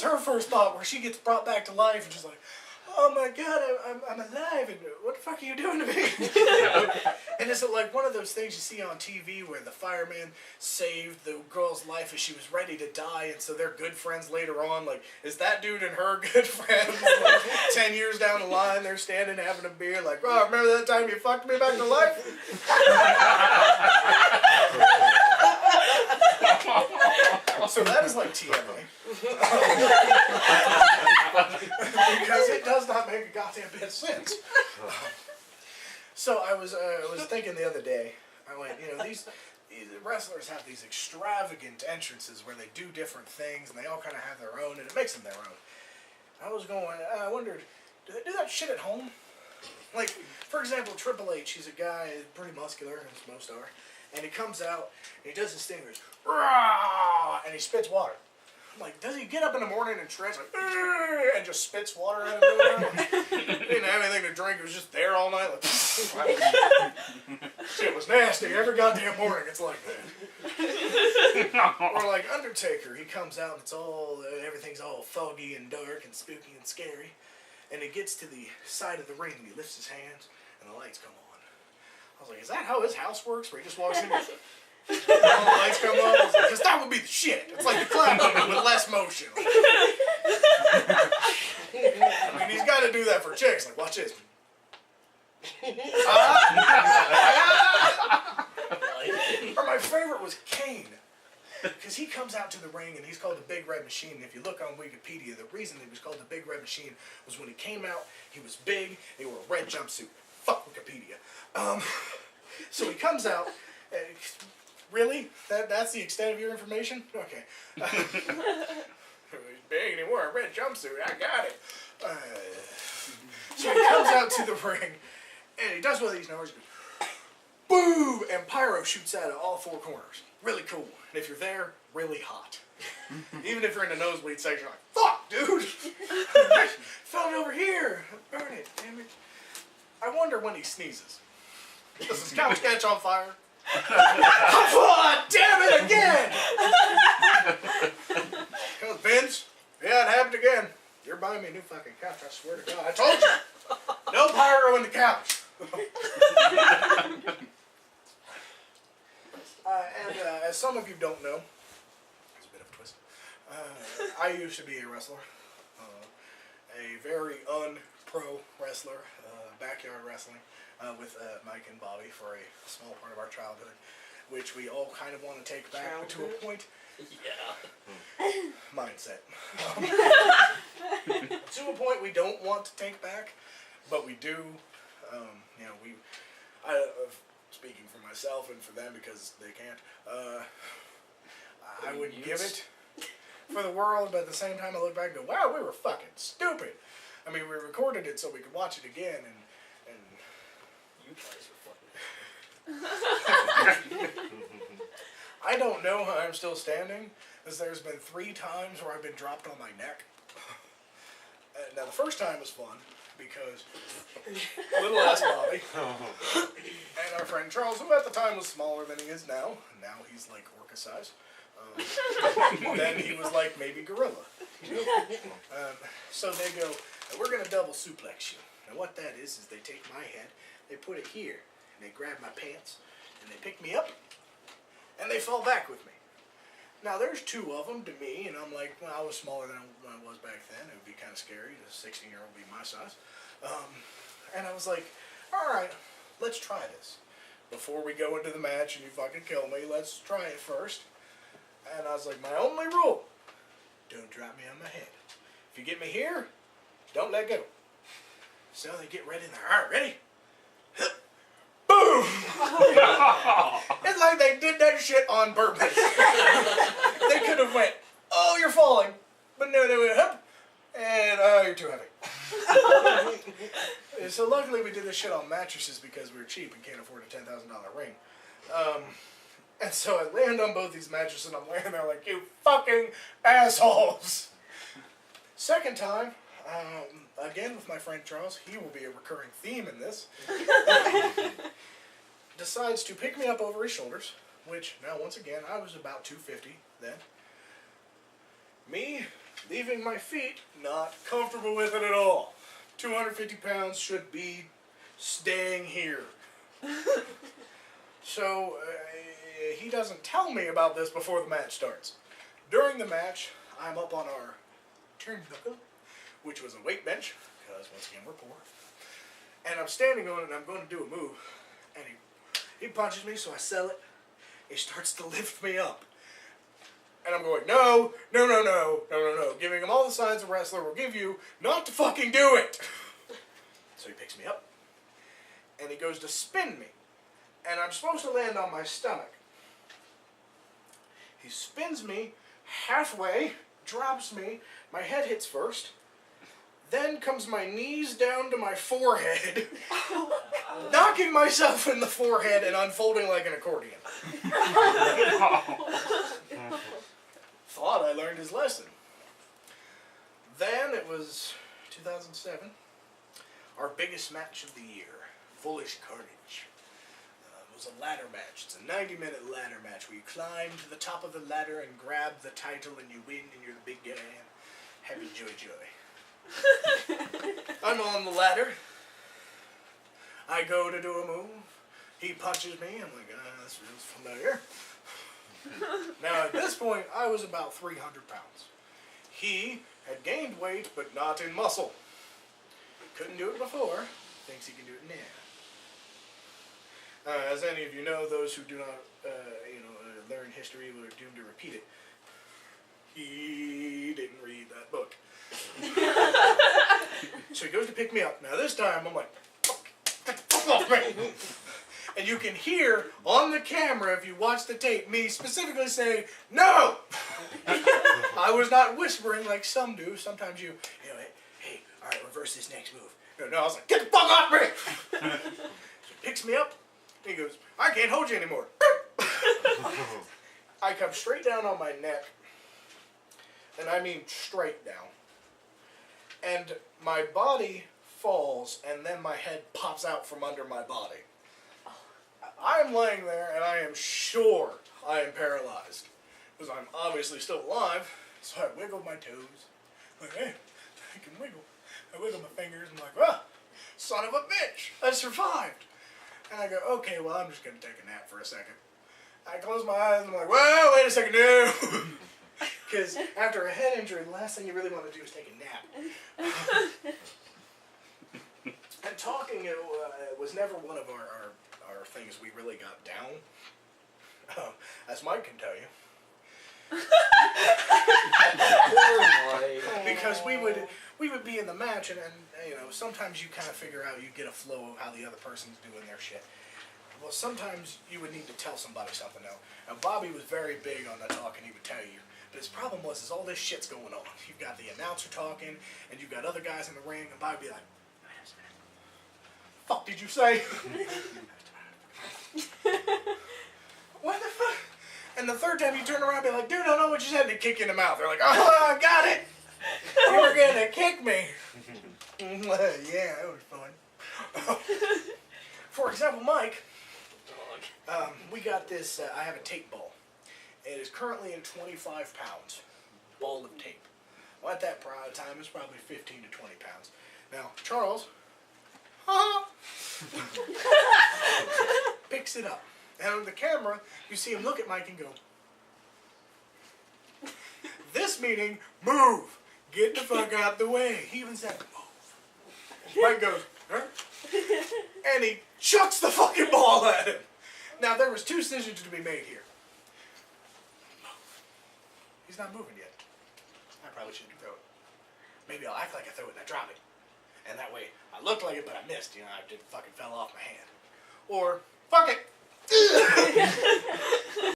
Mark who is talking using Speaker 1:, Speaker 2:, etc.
Speaker 1: her first thought where she gets brought back to life and she's like, oh my God, I'm alive, and what the fuck are you doing to me? And it's like one of those things you see on TV where the fireman saved the girl's life as she was ready to die, and so they're good friends later on. Like, is that dude and her good friends? Like, 10 years down the line, they're standing having a beer like, oh, remember that time you fucked me back to life? So that is like TMA. Because it does not make a goddamn bit of sense. So I was thinking the other day, I went, you know, these wrestlers have these extravagant entrances where they do different things and they all kind of have their own and it makes them their own. I wondered, do they do that shit at home? Like, for example, Triple H, he's a guy pretty muscular, as most are, and he comes out and he does his thing, goes, rah, and he spits water. I'm like, does he get up in the morning and stretch like, and just spits water at him? He didn't have anything to drink. It was just there all night. Like, shit was nasty. Every goddamn morning it's like that. Or like Undertaker, he comes out and everything's all foggy and dark and spooky and scary. And he gets to the side of the ring and he lifts his hands and the lights come on. I was like, is that how his house works? Where he just walks in and all the lights come on? Because that would be the shit. It's like the clown movie with less motion. I mean, he's got to do that for chicks. Like, watch this. Or my favorite was Kane. Because he comes out to the ring and he's called the Big Red Machine. And if you look on Wikipedia, the reason he was called the Big Red Machine was when he came out, he was big, and he wore a red jumpsuit. Fuck Wikipedia. So he comes out, really? That's the extent of your information? Okay. He's big and he wore a red jumpsuit. I got it. So he comes out to the ring and he does one of these numbers. Boom! And pyro shoots out of all four corners. Really cool. And if you're there, really hot. Even if you're in the nosebleed section, you're like, fuck, dude! Fell it over here. Burn it, damn it. I wonder when he sneezes. Does his couch catch on fire? Oh, damn it again! Comes Vince. Yeah, it happened again. You're buying me a new fucking couch, I swear to God. I told you! No pyro in the couch. As some of you don't know, there's a bit of a twist. I used to be a wrestler. A very un-pro wrestler. Backyard wrestling with Mike and Bobby for a small part of our childhood, which we all kind of want to take back, but to a point. Yeah. Mindset. To a point we don't want to take back, but we do. You know, speaking for myself and for them because they can't. I wouldn't give it for the world, but at the same time I look back and go, wow, we were fucking stupid. I mean, we recorded it so we could watch it again, and you guys are fucking. I don't know how I'm still standing, because there's been 3 times where I've been dropped on my neck. Now, the first time was fun, because little ass Bobby, and our friend Charles, who at the time was smaller than he is now, and now he's like orca size. Then he was like maybe gorilla. You know? So they go, we're going to double suplex you. And what that is they take my head, they put it here, and they grab my pants, and they pick me up, and they fall back with me. Now, there's 2 of them to me, and I'm like, well, I was smaller than I was back then. It would be kind of scary. The 16-year-old would be my size. And I was like, all right, let's try this. Before we go into the match and you fucking kill me, let's try it first. And I was like, my only rule, don't drop me on my head. If you get me here, don't let go. So they get right in there. All right, ready? Boom! It's like they did that shit on purpose. They could have went, oh, you're falling. But no, they went, hup, and oh, you're too heavy. So luckily we did this shit on mattresses because we were cheap and can't afford a $10,000 ring. And so I land on both these mattresses and I'm laying there like, you fucking assholes. Second time, again with my friend Charles, he will be a recurring theme in this, decides to pick me up over his shoulders, which now once again, I was about 250 then. Me, leaving my feet not comfortable with it at all. 250 pounds should be staying here. So he doesn't tell me about this before the match starts. During the match, I'm up on our turnbuckle, which was a weight bench, because once again we're poor. And I'm standing on it and I'm going to do a move. And he punches me, so I sell it. He starts to lift me up. And I'm going, no, giving him all the signs a wrestler will give you not to fucking do it. So he picks me up, and he goes to spin me. And I'm supposed to land on my stomach. He spins me halfway, drops me, my head hits first, then comes my knees down to my forehead, knocking myself in the forehead and unfolding like an accordion. Thought I learned his lesson. Then it was 2007, our biggest match of the year, Foolish Carnage. It was a ladder match. It's a 90-minute ladder match where you climb to the top of the ladder and grab the title and you win and you're the big guy. Happy joy. I'm on the ladder. I go to do a move. He punches me. I'm like, this feels familiar. Now at this point, I was about 300 pounds. He had gained weight, but not in muscle. Couldn't do it before. Thinks he can do it now. As any of you know, those who do not, learn history are doomed to repeat it. He didn't read that book. So he goes to pick me up. Now this time, I'm like, get the fuck off me! And you can hear on the camera, if you watch the tape, me specifically saying, no! I was not whispering like some do. Sometimes hey, all right, reverse this next move. No, I was like, get the fuck off me! So he picks me up. He goes, I can't hold you anymore. I come straight down on my neck, and I mean straight down. And my body falls, and then my head pops out from under my body. I'm laying there, and I am sure I am paralyzed, because I'm obviously still alive, so I wiggle my toes. I'm like, hey, I can wiggle. I wiggle my fingers, and I'm like, ah, son of a bitch, I survived. And I go, okay, well, I'm just going to take a nap for a second. I close my eyes and I'm like, well, wait a second, no. Because after a head injury, the last thing you really want to do is take a nap. And talking was never one of our things we really got down. As Mike can tell you. Because we would be in the match and sometimes you kind of figure out, you get a flow of how the other person's doing their shit. Well, sometimes you would need to tell somebody something now. Now, Bobby was very big on the talk and he would tell you. But his problem is all this shit's going on. You've got the announcer talking and you've got other guys in the ring and Bobby would be like, fuck did you say? What the fuck? And the third time you turn around and be like, dude, I don't know what you said, and they kick you in the mouth. They're like, oh, I got it. You were going to kick me. Yeah, that was fun. For example, Mike, we got this, I have a tape ball. It is currently in 25 pounds, ball of tape. Well, at that time, it's probably 15 to 20 pounds. Now, Charles, picks it up. And on the camera, you see him look at Mike and go, this meaning, move. Get the fuck out the way. He even said, move. Mike goes, huh? And he chucks the fucking ball at him. Now, there was 2 decisions to be made here. Move. He's not moving yet. I probably shouldn't throw it. Maybe I'll act like I throw it and I drop it. And that way, I looked like it, but I missed. I just fucking fell off my hand. Or, fuck it.